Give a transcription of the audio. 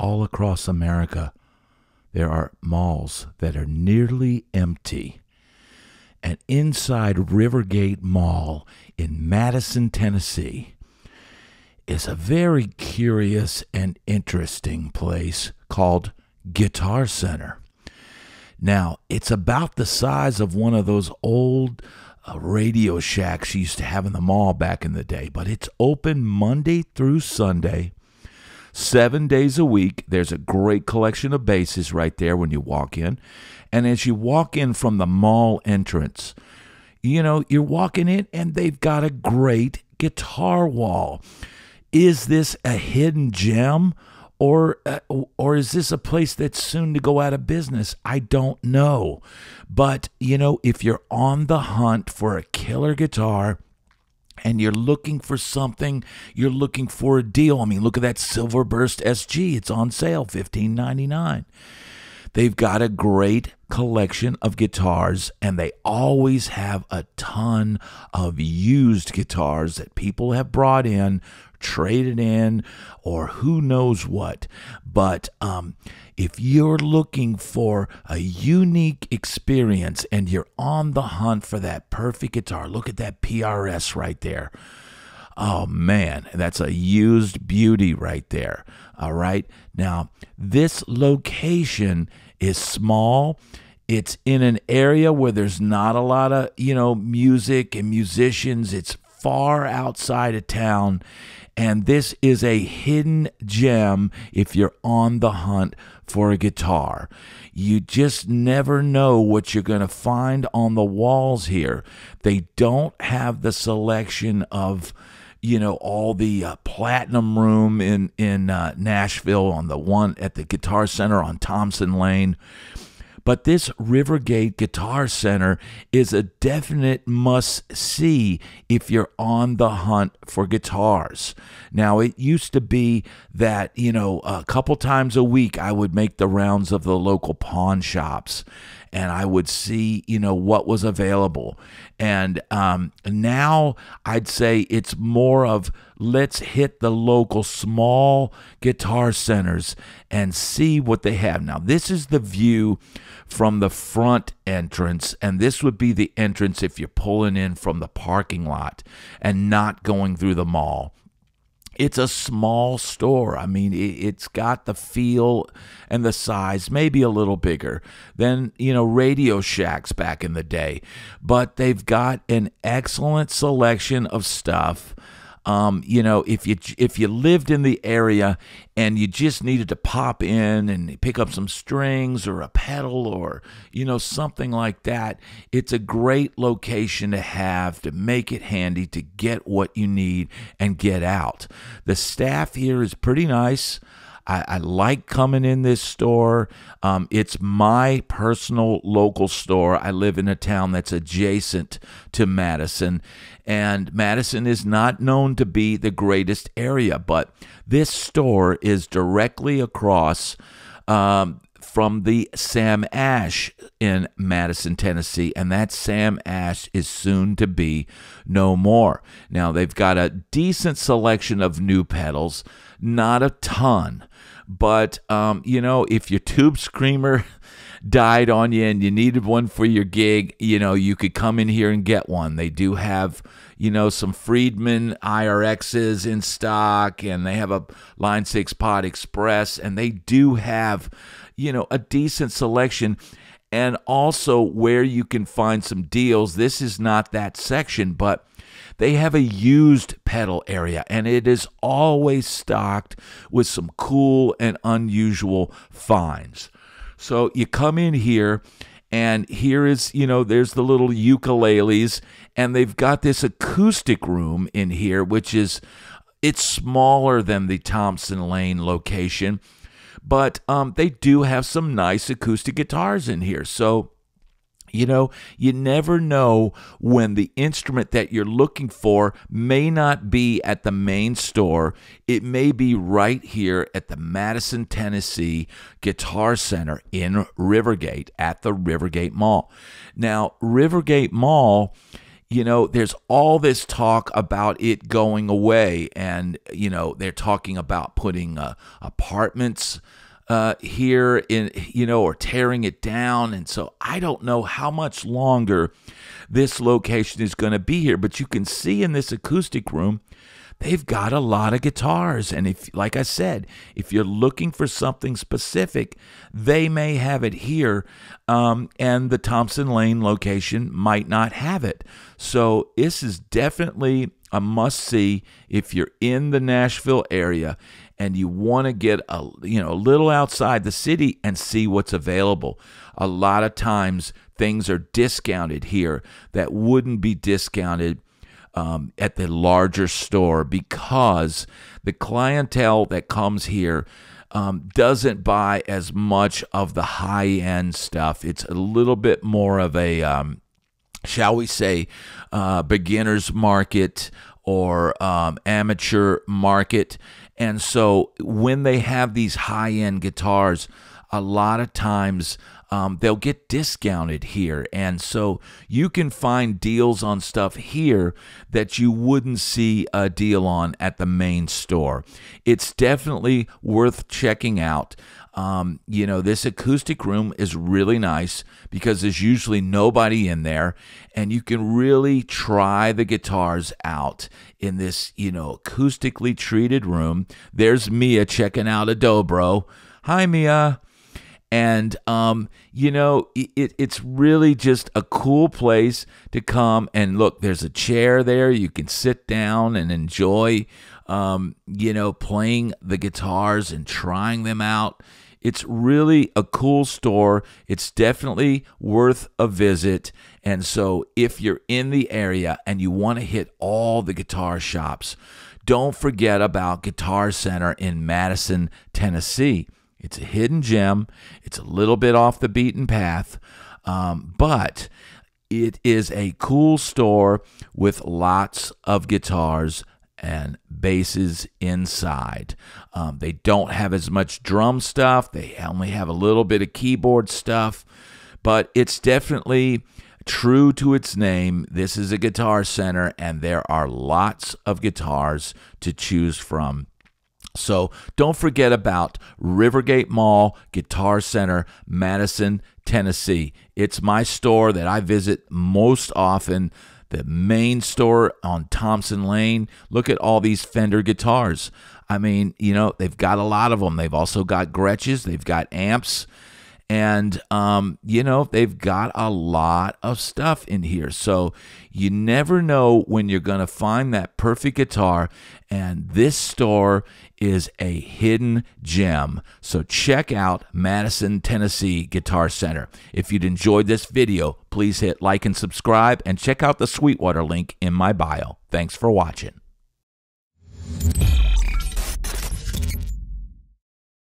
all across America, there are malls that are nearly empty. And inside Rivergate Mall in Madison, Tennessee, is a very curious and interesting place called Guitar Center. Now, it's about the size of one of those old Radio Shacks you used to have in the mall back in the day, but it's open Monday through Sunday, 7 days a week. There's a great collection of basses right there when you walk in. And as you walk in from the mall entrance, you're walking in and they've got a great guitar wall. Is this a hidden gem? Or is this a place that's soon to go out of business? I don't know. But, if you're on the hunt for a killer guitar and you're looking for something, you're looking for a deal. I mean, look at that Silverburst SG. It's on sale, $15.99. They've got a great collection of guitars, and they always have a ton of used guitars that people have brought in, traded in, or who knows what. But if you're looking for a unique experience and you're on the hunt for that perfect guitar, look at that PRS right there. Oh man, that's a used beauty right there. All right. Now, this location is small. It's in an area where there's not a lot of, music and musicians. It's far outside of town. And this is a hidden gem if you're on the hunt for a guitar. You just never know what you're going to find on the walls here. They don't have the selection of, all the Platinum Room in Nashville, on the one at the Guitar Center on Thompson Lane. But this Rivergate Guitar Center is a definite must-see if you're on the hunt for guitars. Now, it used to be that, a couple times a week I would make the rounds of the local pawn shops, and I would see, what was available. And now I'd say it's more of let's hit the local small guitar centers and see what they have. Now, this is the view from the front entrance, and this would be the entrance if you're pulling in from the parking lot and not going through the mall. It's a small store. I mean, it's got the feel and the size, maybe a little bigger than, Radio Shacks back in the day. But they've got an excellent selection of stuff. If you lived in the area and you just needed to pop in and pick up some strings or a pedal or, something like that, it's a great location to have to make it handy to get what you need and get out. The staff here is pretty nice. I like coming in this store. It's my personal local store. I live in a town that's adjacent to Madison, and Madison is not known to be the greatest area, but this store is directly across from the Sam Ash in Madison, Tennessee, and that Sam Ash is soon to be no more. Now, they've got a decent selection of new pedals, not a ton. But, if your Tube Screamer died on you and you needed one for your gig, you could come in here and get one. They do have, some Friedman IRXs in stock, and they have a Line 6 Pod Express, and they do have, a decent selection. And also where you can find some deals. This is not that section, but they have a used pedal area, and it is always stocked with some cool and unusual finds. So you come in here, and here is, there's the little ukuleles, and they've got this acoustic room in here, it's smaller than the Thompson Lane location, but they do have some nice acoustic guitars in here. So, you never know when the instrument that you're looking for may not be at the main store. It may be right here at the Madison, Tennessee Guitar Center in Rivergate at the Rivergate Mall. Now, Rivergate Mall there's all this talk about it going away, and they're talking about putting apartments here in, or tearing it down. And so I don't know how much longer this location is going to be here, but you can see in this acoustic room, they've got a lot of guitars. And if, like I said, if you're looking for something specific, they may have it here, and the Thompson Lane location might not have it. So this is definitely a must-see if you're in the Nashville area and you want to get a little outside the city and see what's available. A lot of times things are discounted here that wouldn't be discounted at the larger store, because the clientele that comes here doesn't buy as much of the high-end stuff. It's a little bit more of a, shall we say, beginner's market or amateur market. And so when they have these high-end guitars, a lot of times they'll get discounted here. And so you can find deals on stuff here that you wouldn't see a deal on at the main store. It's definitely worth checking out. This acoustic room is really nice because there's usually nobody in there, and you can really try the guitars out in this, acoustically treated room. There's Mia checking out a dobro. Hi, Mia. And, it's really just a cool place to come and look. There's a chair there. You can sit down and enjoy, playing the guitars and trying them out. It's really a cool store. It's definitely worth a visit. And so if you're in the area and you want to hit all the guitar shops, don't forget about Guitar Center in Madison, Tennessee. It's a hidden gem. It's a little bit off the beaten path, but it is a cool store with lots of guitars and basses inside. They don't have as much drum stuff. They only have a little bit of keyboard stuff, but it's definitely true to its name. This is a Guitar Center, and there are lots of guitars to choose from. So don't forget about Rivergate Mall, Guitar Center, Madison, Tennessee. It's my store that I visit most often. The main store on Thompson Lane. Look at all these Fender guitars. I mean, they've got a lot of them. They've also got Gretsches. They've got amps. And, they've got a lot of stuff in here. So you never know when you're going to find that perfect guitar. And this store is a hidden gem. So check out Madison, Tennessee Guitar Center. If you'd enjoyed this video, please hit like and subscribe, and check out the Sweetwater link in my bio. Thanks for watching.